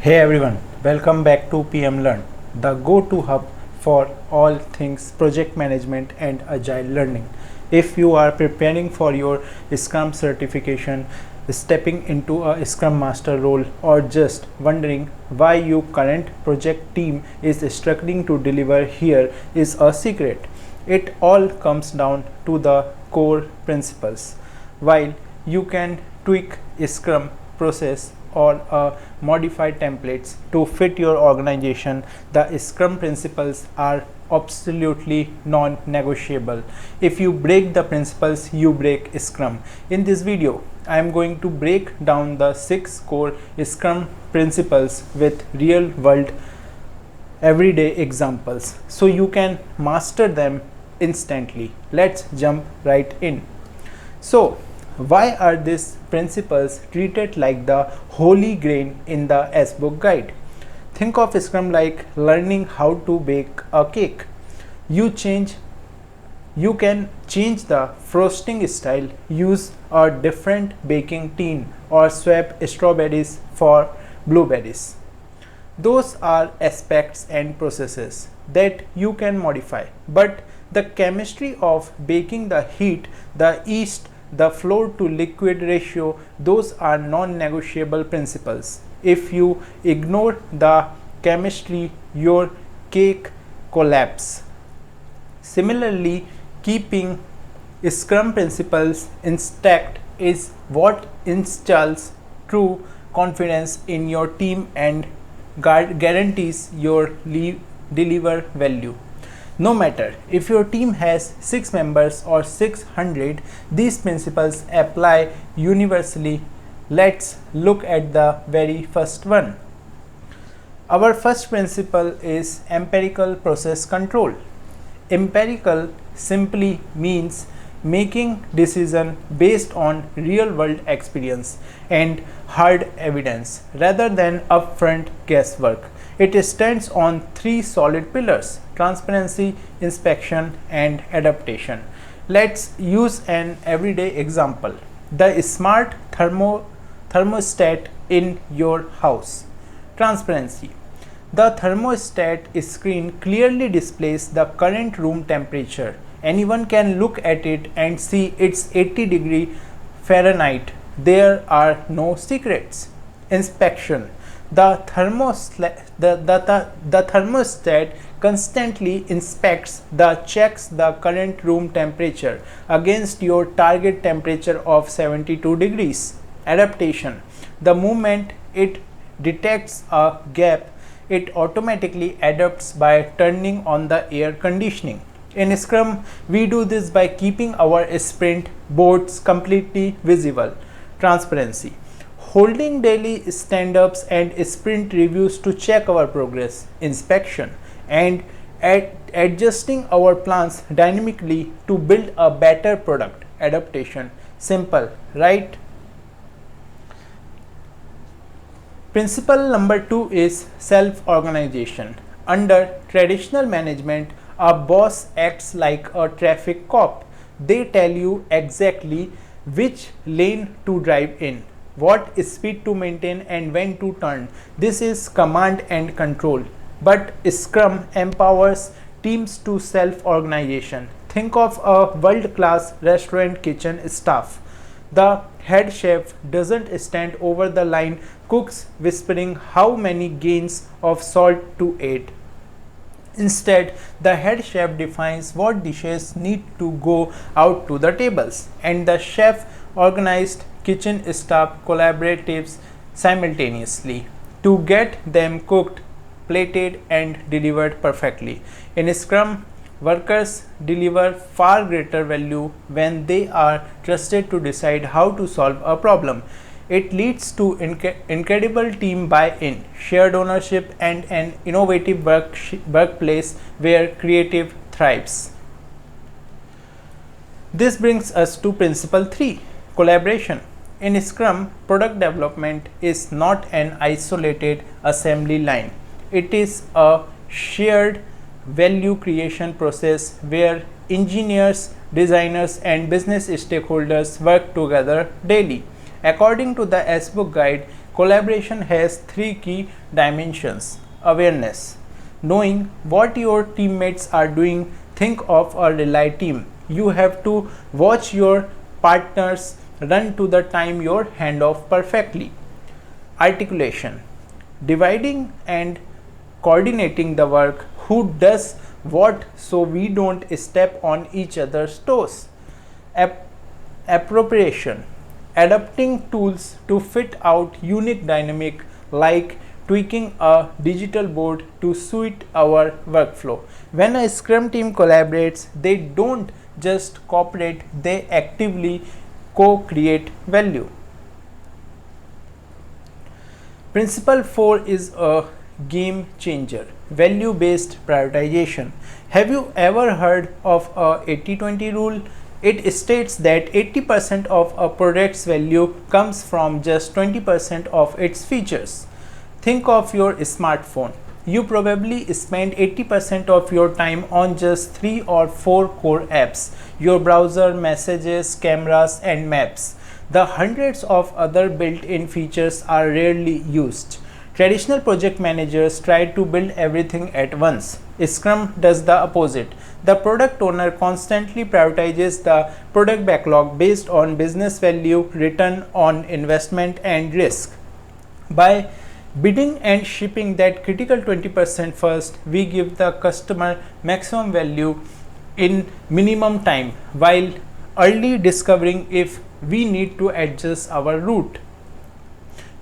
Hey everyone, welcome back to PMLearn, the go-to hub for all things project management and agile learning. If you are preparing for your Scrum certification, stepping into a Scrum Master role, or just wondering why your current project team is struggling to deliver, here is a secret. It all comes down to the core principles. While you can tweak Scrum process or modify templates to fit your organization, the Scrum principles are absolutely non-negotiable. If you break the principles, you break Scrum. In this video, I am going to break down the 6 core Scrum principles with real-world everyday examples so you can master them instantly. Let's jump right in. So, why are these principles treated like the holy grail in the SBOK guide? Think of Scrum like learning how to bake a cake. You can change the frosting style, use a different baking tin, or swap strawberries for blueberries. Those are aspects and processes that you can modify, but the chemistry of baking, the heat, the yeast, the flour to liquid ratio, those are non-negotiable principles. If you ignore the chemistry, your cake collapses. Similarly, keeping Scrum principles intact is what installs true confidence in your team and guarantees your deliver value. No matter if your team has 6 members or 600, these principles apply universally. Let's look at the very first one. Our first principle is empirical process control. Empirical simply means making decisions based on real-world experience and hard evidence rather than upfront guesswork. It stands on 3 solid pillars: transparency, inspection, and adaptation. Let's use an everyday example. The smart thermostat in your house. Transparency. The thermostat screen clearly displays the current room temperature. Anyone can look at it and see it's 80 Fahrenheit. There are no secrets. Inspection. The thermostat constantly checks the current room temperature against your target temperature of 72 degrees. Adaptation. The moment it detects a gap, it automatically adapts by turning on the air conditioning. In Scrum, we do this by keeping our sprint boards completely visible. Transparency. Holding daily stand-ups and sprint reviews to check our progress. Inspection. And adjusting our plans dynamically to build a better product. Adaptation. Simple, right? Principle number 2 is self-organization. Under traditional management, a boss acts like a traffic cop. They tell you exactly which lane to drive in, what speed to maintain, and when to turn. This is command and control. But Scrum empowers teams to self-organization. Think of a world-class restaurant kitchen staff. The head chef doesn't stand over the line cooks whispering how many grains of salt to add. Instead, the head chef defines what dishes need to go out to the tables, and the chef organized kitchen staff collaborates simultaneously to get them cooked, plated, and delivered perfectly. In Scrum, workers deliver far greater value when they are trusted to decide how to solve a problem. It leads to incredible team buy-in, shared ownership, and an innovative workplace where creative thrives. This brings us to principle 3, collaboration. In Scrum, product development is not an isolated assembly line. It is a shared value creation process where engineers, designers, and business stakeholders work together daily. According to the SBOK guide, collaboration has three key dimensions. Awareness, knowing what your teammates are doing. Think of a relay team. You have to watch your partners run to the time your handoff perfectly. Articulation, dividing and coordinating the work, who does what so we don't step on each other's toes. Appropriation, adapting tools to fit out unique dynamic, like tweaking a digital board to suit our workflow. When a Scrum team collaborates, they don't just cooperate, they actively co-create value. Principle 4 is a game changer: value-based prioritization. Have you ever heard of a 80-20 rule? It states that 80% of a product's value comes from just 20% of its features. Think of your smartphone. You probably spend 80% of your time on just 3 or 4 core apps: your browser, messages, cameras, and maps. The hundreds of other built-in features are rarely used. Traditional project managers try to build everything at once. Scrum does the opposite. The product owner constantly prioritizes the product backlog based on business value, return on investment, and risk. By bidding and shipping that critical 20% first, we give the customer maximum value in minimum time, while early discovering if we need to adjust our route.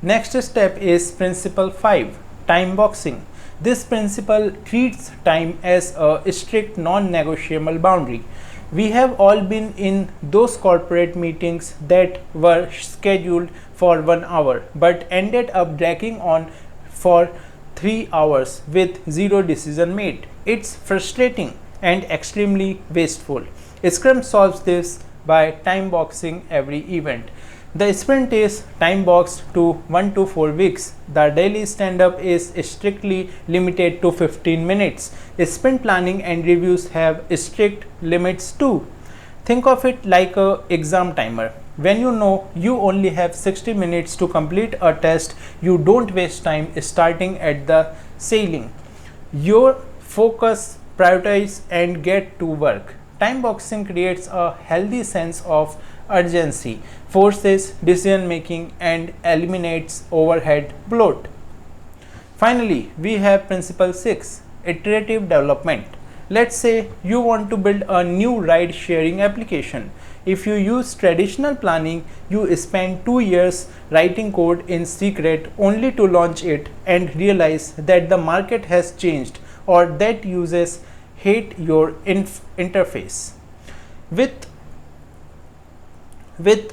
Next step is principle 5, time boxing. This principle treats time as a strict non-negotiable boundary. We have all been in those corporate meetings that were scheduled for 1 hour but ended up dragging on for 3 hours with zero decision made. It's frustrating and extremely wasteful. Scrum solves this by time boxing every event. The sprint is time boxed to 1 to 4 weeks. The daily stand-up is strictly limited to 15 minutes. Sprint planning and reviews have strict limits too. Think of it like an exam timer. When you know you only have 60 minutes to complete a test, you don't waste time starting at the ceiling. You focus, prioritize, and get to work. Time boxing creates a healthy sense of urgency, forces decision making, and eliminates overhead bloat. Finally, we have principle 6, iterative development. Let's say you want to build a new ride sharing application. If you use traditional planning, you spend 2 years writing code in secret only to launch it and realize that the market has changed or that users hate your interface. With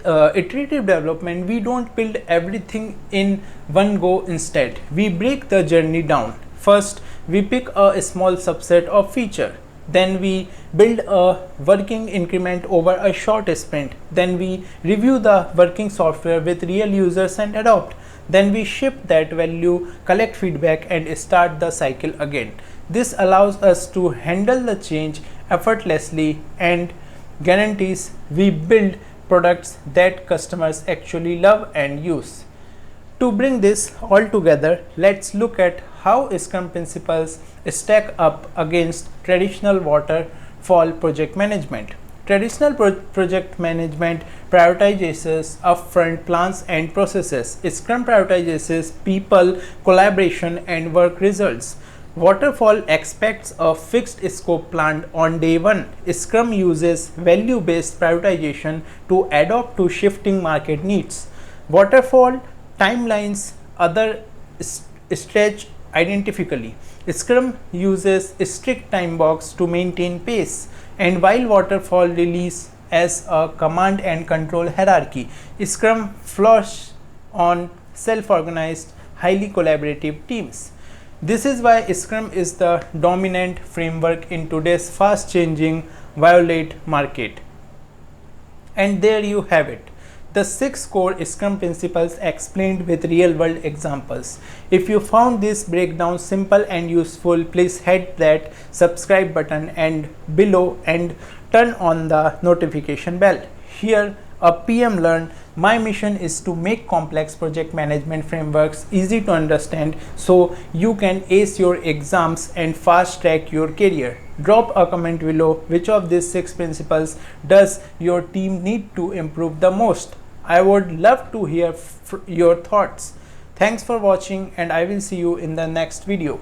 iterative development, we don't build everything in one go. Instead, we break the journey down. First, we pick a small subset of feature. Then we build a working increment over a short sprint. Then we review the working software with real users and adopt. Then we ship that value, collect feedback, and start the cycle again. This allows us to handle the change effortlessly and guarantees we build products that customers actually love and use. To bring this all together, let's look at how Scrum principles stack up against traditional waterfall project management. Traditional project management prioritizes upfront plans and processes. Scrum prioritizes people, collaboration, and work results. Waterfall expects a fixed scope planned on day one. Scrum uses value-based prioritization to adapt to shifting market needs. Waterfall timelines other stretch identically. Scrum uses strict time box to maintain pace, and while waterfall release as a command and control hierarchy, Scrum flourishes on self-organized, highly collaborative teams. This is why Scrum is the dominant framework in today's fast-changing, violent market. And there you have it, the 6 core Scrum principles explained with real-world examples. If you found this breakdown simple and useful, please hit that subscribe button and below and turn on the notification bell. Here, a PMLearn My mission is to make complex project management frameworks easy to understand so you can ace your exams and fast track your career. Drop a comment below which of these 6 principles does your team need to improve the most. I would love to hear your thoughts. Thanks for watching, and I will see you in the next video.